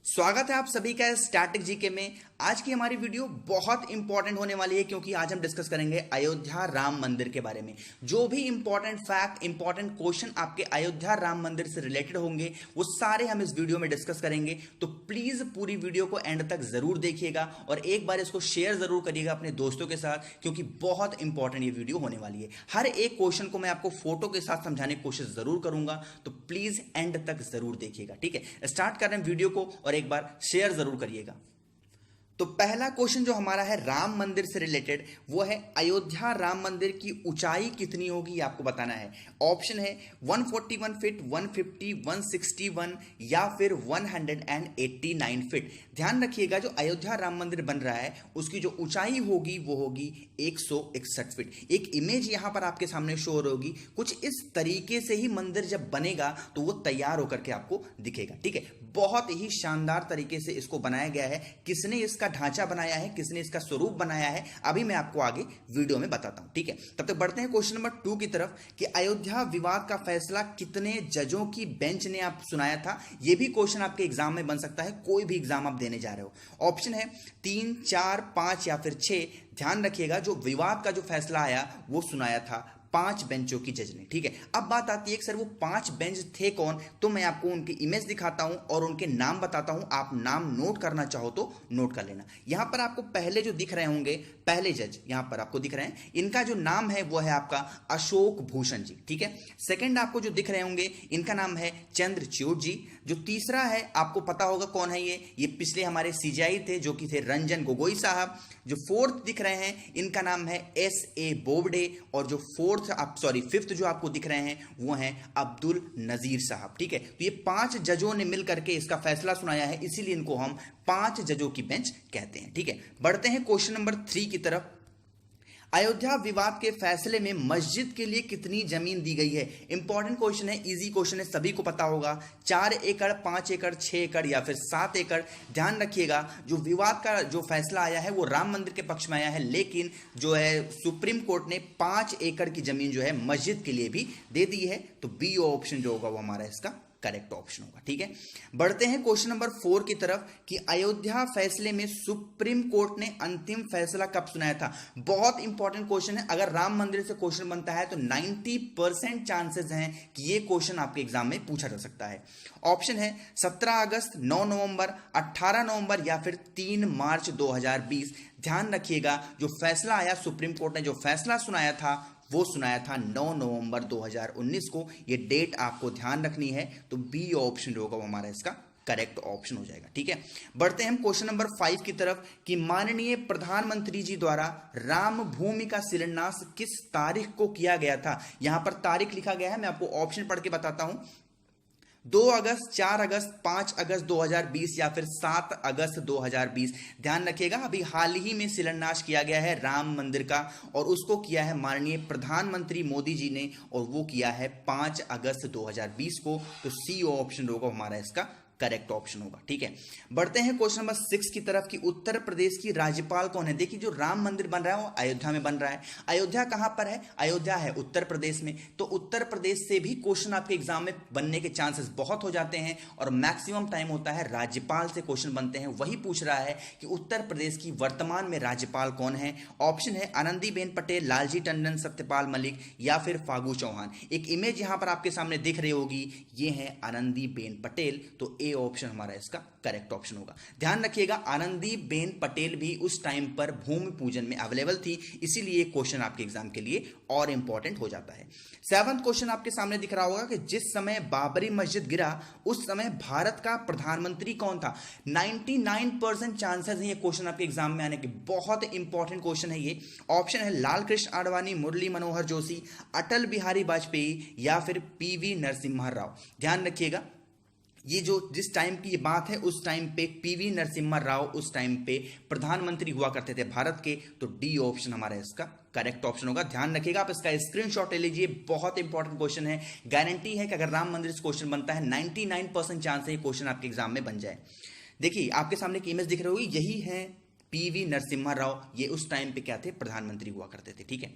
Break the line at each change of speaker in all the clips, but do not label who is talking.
स्वागत है आप सभी का स्टैटिक जीके में। आज की हमारी वीडियो बहुत इंपॉर्टेंट होने वाली है क्योंकि आज हम डिस्कस करेंगे अयोध्या राम मंदिर के बारे में। जो भी इंपॉर्टेंट फैक्ट, इंपॉर्टेंट क्वेश्चन आपके अयोध्या राम मंदिर से रिलेटेड होंगे वो सारे हम इस वीडियो में डिस्कस करेंगे। तो प्लीज पूरी वीडियो को एंड तक जरूर देखिएगा और एक बार इसको शेयर जरूर करिएगा अपने दोस्तों के साथ क्योंकि बहुत इंपॉर्टेंट ये वीडियो होने वाली है। हर एक क्वेश्चन को मैं आपको फोटो के साथ समझाने की कोशिश जरूर करूंगा, तो प्लीज एंड तक जरूर देखिएगा। ठीक है, स्टार्ट कर रहे हैं वीडियो को और एक बार शेयर जरूर करिएगा। तो पहला क्वेश्चन जो हमारा है राम मंदिर से रिलेटेड वो है अयोध्या राम मंदिर की ऊंचाई कितनी होगी ये आपको बताना है। ऑप्शन है 141 फीट, 150, 161 या फिर 189 फीट। ध्यान रखिएगा जो अयोध्या राम मंदिर बन रहा है उसकी जो ऊंचाई होगी वो होगी 161 फीट। एक इमेज यहां पर आपके सामने शो हो रही होगी, कुछ इस तरीके से ही मंदिर जब बनेगा तो वो तैयार होकर के आपको दिखेगा। ठीक है, बहुत ही शानदार तरीके से इसको बनाया गया है। किसने इसका ढांचा बनाया है, किसने इसका स्वरूप बनाया है, अभी मैं आपको आगे वीडियो में बताता हूं। ठीक है, तब तक बढ़ते हैं क्वेश्चन नंबर 2 की तरफ कि अयोध्या विवाद का फैसला कितने जजों की बेंच ने आप सुनाया था। यह भी क्वेश्चन आपके एग्जाम में बन सकता है, कोई भी एग्जाम आप देने जा रहे हो। ऑप्शन है 3, 4, 5 या फिर 6। ध्यान रखिएगा जो विवाद का जो फैसला आया वो सुनाया था 5 बेंचों की जज ने। ठीक है, अब बात आती है कि सर वो 5 बेंच थे कौन, तो मैं आपको उनकी इमेज दिखाता हूं और उनके नाम बताता हूं। आप नाम नोट करना चाहो तो नोट कर लेना। यहां पर आपको पहले जो दिख रहे होंगे, पहले जज यहां पर आपको दिख रहे हैं, इनका जो नाम है वो है आपका अशोक भूषण जी। ठीक है, सेकंड आपको जो दिख रहे होंगे इनका नाम है चंद्रचूड़ जी। जो तीसरा है आपको पता होगा कौन है, ये पिछले हमारे सीजीआई थे जो कि थे रंजन गोगोई साहब। जो फोर्थ दिख रहे हैं इनका नाम है एस.ए. बोबडे और जो फिफ्थ जो आपको दिख रहे हैं वो हैं अब्दुल नजीर साहब। ठीक है, तो ये 5 जजों ने मिलकर के इसका फैसला सुनाया है, इसीलिए इनको हम 5 जजों की बेंच कहते हैं। ठीक है, बढ़ते हैं क्वेश्चन नंबर 3 की तरफ। अयोध्या विवाद के फैसले में मस्जिद के लिए कितनी जमीन दी गई है। इंपॉर्टेंट क्वेश्चन है, इजी क्वेश्चन है, सभी को पता होगा। 4 एकड़, 5 एकड़, 6 एकड़ या फिर 7 एकड़। ध्यान रखिएगा जो विवाद का जो फैसला आया है वो राम मंदिर के पक्ष में आया है, लेकिन जो है सुप्रीम कोर्ट ने 5 एकड़ की जमीन जो है मस्जिद के लिए भी दे दी है। तो बी ऑप्शन जो होगा वो हमारा इसका करेक्ट ऑप्शन होगा। ठीक है, बढ़ते हैं क्वेश्चन नंबर 4 की तरफ कि अयोध्या फैसले में सुप्रीम कोर्ट ने अंतिम फैसला कब सुनाया था। बहुत इंपॉर्टेंट क्वेश्चन है, अगर राम मंदिर से क्वेश्चन बनता है तो 90% चांसेस हैं कि यह क्वेश्चन आपके एग्जाम में पूछा जा सकता है। ऑप्शन है 17 अगस्त, 9 नवंबर, 18 नवंबर या फिर 3 मार्च 2020। ध्यान रखिएगा जो फैसला आया, सुप्रीम कोर्ट ने जो फैसला सुनाया था वो सुनाया था 9 नवंबर 2019 को। ये डेट आपको ध्यान रखनी है, तो बी ऑप्शन जो होगा वो हमारा इसका करेक्ट ऑप्शन हो जाएगा। ठीक है, बढ़ते हैं हम क्वेश्चन नंबर 5 की तरफ कि माननीय प्रधानमंत्री जी द्वारा राम भूमि का शिलान्यास किस तारीख को किया गया था। यहां पर तारीख लिखा गया है, मैं आपको ऑप्शन पढ़ के बताता हूं। 2 अगस्त, 4 अगस्त, 5 अगस्त 2020 या फिर 7 अगस्त 2020। ध्यान रखिएगा अभी हाल ही में शिलान्यास किया गया है राम मंदिर का और उसको किया है माननीय प्रधानमंत्री मोदी जी ने और वो किया है 5 अगस्त 2020 को। तो सी ऑप्शन होगा हमारा इसका करेक्ट ऑप्शन होगा। ठीक है, बढ़ते हैं क्वेश्चन नंबर 6 की तरफ कि उत्तर प्रदेश की राज्यपाल कौन है। देखिए जो राम मंदिर बन रहा है वो अयोध्या में बन रहा है। अयोध्या कहां पर है, अयोध्या है उत्तर प्रदेश में। तो उत्तर प्रदेश से भी क्वेश्चन आपके एग्जाम में बनने के चांसेस बहुत हो जाते हैं और मैक्सिमम टाइम होता है राज्यपाल से क्वेश्चन बनते हैं। वही पूछ रहा है कि उत्तर प्रदेश की वर्तमान में राज्यपाल कौन है। ऑप्शन है आनंदीबेन पटेल, लालजी टंडन, सत्यपाल मलिक या फिर फागू चौहान। एक इमेज यहां पर आपके सामने दिख रही होगी, ये है आनंदीबेन पटेल। तो ऑप्शन हमारा इसका करेक्ट ऑप्शन होगा। ध्यान रखिएगा आनंदीबेन पटेल भी उस टाइम पर भूमि पूजन में अवेलेबल थी, इसीलिए क्वेश्चन आपके एग्जाम के लिए और इंपॉर्टेंट हो जाता है। 7वां क्वेश्चन आपके सामने दिख रहा होगा कि जिस समय बाबरी मस्जिद गिरा उस समय भारत का प्रधानमंत्री कौन था। 99% चांसेस हैं ये क्वेश्चन आपके एग्जाम में आने के। बहुत इंपॉर्टेंट क्वेश्चन है ये। ऑप्शन है लाल कृष्ण आडवाणी, मुरली मनोहर जोशी, अटल बिहारी वाजपेयी या फिर पीवी नरसिम्हा राव। ध्यान रखिएगा ये जो जिस टाइम की ये बात है उस टाइम पे पीवी नरसिम्हा राव उस टाइम पे प्रधानमंत्री हुआ करते थे भारत के। तो डी ऑप्शन हमारा इसका करेक्ट ऑप्शन होगा। ध्यान रखिएगा आप इसका स्क्रीनशॉट ले लीजिए, बहुत इंपॉर्टेंट क्वेश्चन है। गारंटी है कि अगर राम मंदिर से क्वेश्चन बनता है 99% चांस है ये क्वेश्चन आपके एग्जाम में बन जाए। देखिए आपके सामने एक इमेज दिख रही होगी, यही है पीवी नरसिम्हा राव, ये उस टाइम पे क्या थे, प्रधानमंत्री हुआ करते थे। ठीक है,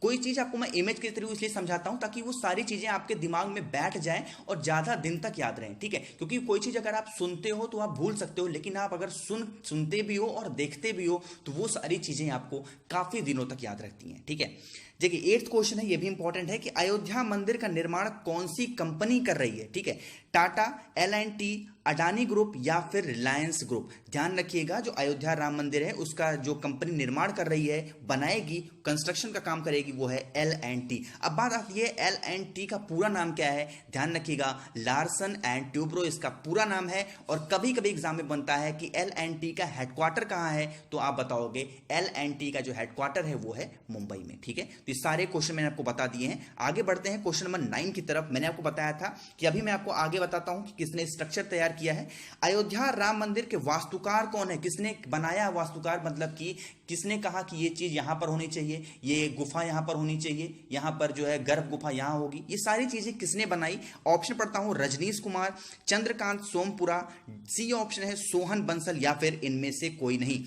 कोई चीज आपको मैं इमेज के थ्रू इसलिए समझाता हूं ताकि वो सारी चीजें आपके दिमाग में बैठ जाएं और ज्यादा दिन तक याद रहें। ठीक है, क्योंकि कोई चीज अगर आप सुनते हो तो आप भूल सकते हो, लेकिन आप अगर सुनते भी हो और देखते भी हो तो वो सारी चीजें आपको काफी दिनों तक याद रहती हैं। ठीक है, देखिए 8th क्वेश्चन है, ये भी इंपॉर्टेंट है कि अयोध्या मंदिर का निर्माण कौन सी कंपनी कर रही है। ठीक है, टाटा, L&T, अडानी ग्रुप या फिर रिलायंस ग्रुप। ध्यान रखिएगा, जो अयोध्या राम मंदिर है उसका जो कंपनी निर्माण कर रही है, बनाएगी, कंस्ट्रक्शन का काम करेगी, वो है L&T। अब बात आती है L&T का पूरा नाम क्या है। ध्यान रखिएगा, लार्सन एंड ट्यूब्रो इसका पूरा नाम है। और कभी कभी एग्जाम में बनता है कि L&T का हेडक्वार्टर कहां है, तो आप बताओगे L&T का जो हेडक्वार्टर है वो है मुंबई में। ठीक है, तो ये सारे क्वेश्चन मैंने आपको बता दिए हैं। आगे बढ़ते हैं क्वेश्चन नंबर 9 की तरफ। मैंने आपको बताया था कि अभी मैं आपको आगे बताता हूं कि किसने स्ट्रक्चर तैयार किया है। अयोध्या राम मंदिर के वास्तुकार कौन है, किसने बनाया वास्तुकार, मतलब कि किसने कहा कि ये चीज यहां पर होनी चाहिए, ये गुफा यहां पर होनी चाहिए, यहां पर जो है गर्भ गुफा यहां होगी, ये सारी चीजें किसने बनाई। ऑप्शन पढ़ता हूं, रजनीश कुमार, चंद्रकांत सोमपुरा, सी ऑप्शन है सोहन बंसल या फिर इनमें से कोई नहीं।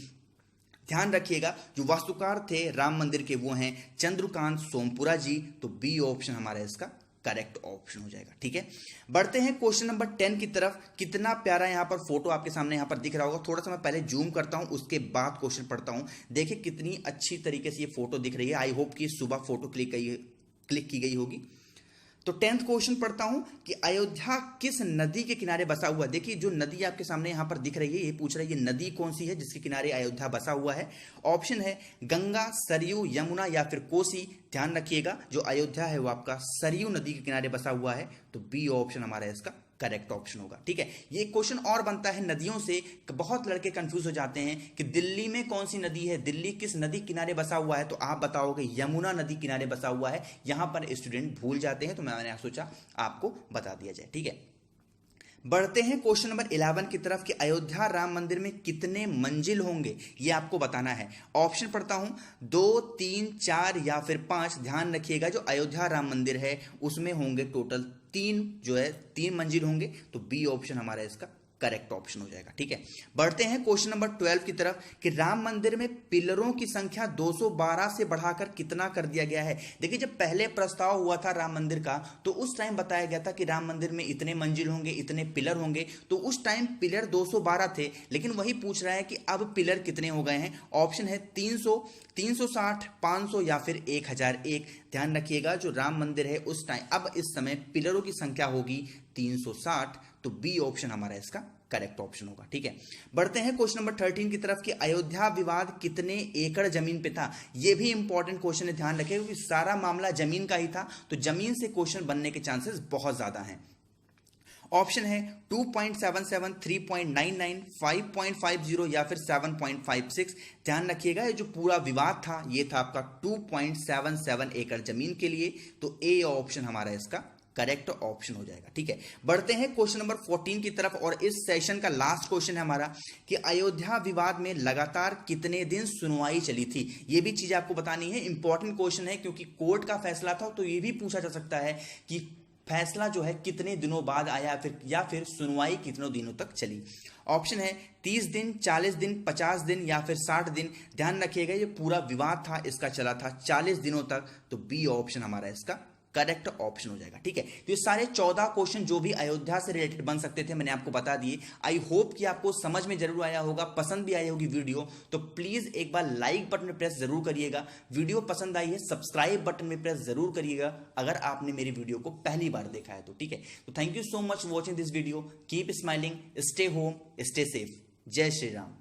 ध्यान रखिएगा, जो वास्तुकार थे राम मंदिर के वो हैं चंद्रकांत सोमपुरा जी, तो बी ऑप्शन हमारा इसका करेक्ट ऑप्शन हो जाएगा। ठीक है, बढ़ते हैं क्वेश्चन नंबर 10 की तरफ। कितना प्यारा यहां पर फोटो आपके सामने यहां पर दिख रहा होगा, थोड़ा सा मैं पहले जूम करता हूं उसके बाद क्वेश्चन पढ़ता हूं। देखिए कितनी अच्छी तरीके से ये फोटो दिख रही है। आई होप कि सुबह फोटो क्लिक की गई होगी। तो 10th क्वेश्चन पढ़ता हूं कि अयोध्या किस नदी के किनारे बसा हुआ है। देखिए जो नदी आपके सामने यहां पर दिख रही है, ये पूछ रही है नदी कौन सी है जिसके किनारे अयोध्या बसा हुआ है। ऑप्शन है गंगा, सरयू, यमुना या फिर कोसी। ध्यान रखिएगा, जो अयोध्या है वो आपका सरयू नदी के किनारे बसा हुआ है, तो बी ऑप्शन हमारा इसका करेक्ट ऑप्शन होगा। ठीक है, ये क्वेश्चन और बनता है नदियों से। बहुत लड़के कंफ्यूज हो जाते हैं कि दिल्ली में कौन सी नदी है, दिल्ली किस नदी किनारे बसा हुआ है, तो आप बताओगे यमुना नदी किनारे बसा हुआ है। यहां पर स्टूडेंट भूल जाते हैं, तो मैंने सोचा आपको बता दिया जाए। ठीक है, बढ़ते हैं क्वेश्चन नंबर 11 की तरफ कि अयोध्या राम मंदिर में कितने मंजिल होंगे, ये आपको बताना है। ऑप्शन पढ़ता हूं, 2, 3, 4 या फिर 5। ध्यान रखिएगा, जो अयोध्या राम मंदिर है उसमें होंगे टोटल 3 मंजिल होंगे, तो बी ऑप्शन हमारा इसका करेक्ट ऑप्शन हो जाएगा। ठीक है, बढ़ते हैं क्वेश्चन नंबर 12 की तरफ कि राम मंदिर में पिलरों की संख्या 212 से बढ़ाकर कितना कर दिया गया है। देखिए जब पहले प्रस्ताव हुआ था राम मंदिर का, तो उस टाइम बताया गया था कि राम मंदिर में इतने मंजिल होंगे, इतने पिलर होंगे, तो उस टाइम पिलर 212 थे। लेकिन वही पूछ रहा है कि अब पिलर कितने हो गए हैं। ऑप्शन है 300, 360, 500 या फिर 1001। ध्यान रखिएगा, जो राम मंदिर है उस टाइम, अब इस समय पिलरों की संख्या होगी 360, तो बी ऑप्शन हमारा इसका करेक्ट ऑप्शन होगा। ठीक है, बढ़ते हैं क्वेश्चन नंबर 13 की तरफ कि अयोध्या विवाद कितने एकड़ जमीन पे था। यह भी इंपॉर्टेंट क्वेश्चन है, ध्यान रखिएगा क्योंकि सारा मामला जमीन का ही था, तो जमीन से क्वेश्चन बनने के चांसेस बहुत ज्यादा हैं। ऑप्शन है 2.77, 3.99, 5.50 या फिर 7.56। ध्यान रखिएगा, ये जो पूरा विवाद था ये था आपका 2.77 एकड़ जमीन के लिए, तो ए ऑप्शन हमारा इसका करेक्ट ऑप्शन हो जाएगा। ठीक है, बढ़ते हैं क्वेश्चन नंबर 14 की तरफ और इस सेशन का लास्ट क्वेश्चन है हमारा कि अयोध्या विवाद में लगातार कितने दिन सुनवाई चली थी। ये भी चीज आपको बतानी है, इंपॉर्टेंट क्वेश्चन है क्योंकि कोर्ट का फैसला था, तो ये भी पूछा जा सकता है कि फैसला जो है कितने दिनों बाद आया या फिर सुनवाई कितनों दिनों तक चली। ऑप्शन है 30 दिन, 40 दिन, 50 दिन या फिर 60 दिन। ध्यान रखिएगा, ये पूरा विवाद था इसका चला था 40 दिनों तक, तो बी ऑप्शन हमारा इसका करेक्ट ऑप्शन हो जाएगा। ठीक है, तो ये सारे 14 क्वेश्चन जो भी अयोध्या से रिलेटेड बन सकते थे मैंने आपको बता दिए। आई होप कि आपको समझ में जरूर आया होगा, पसंद भी आई होगी वीडियो, तो प्लीज एक बार लाइक बटन में प्रेस जरूर करिएगा। वीडियो पसंद आई है सब्सक्राइब बटन में प्रेस जरूर करिएगा अगर आपने मेरी वीडियो को पहली बार देखा है तो। ठीक है, तो thank you so much watching this video. Keep smiling, stay home, stay safe. जय श्री राम।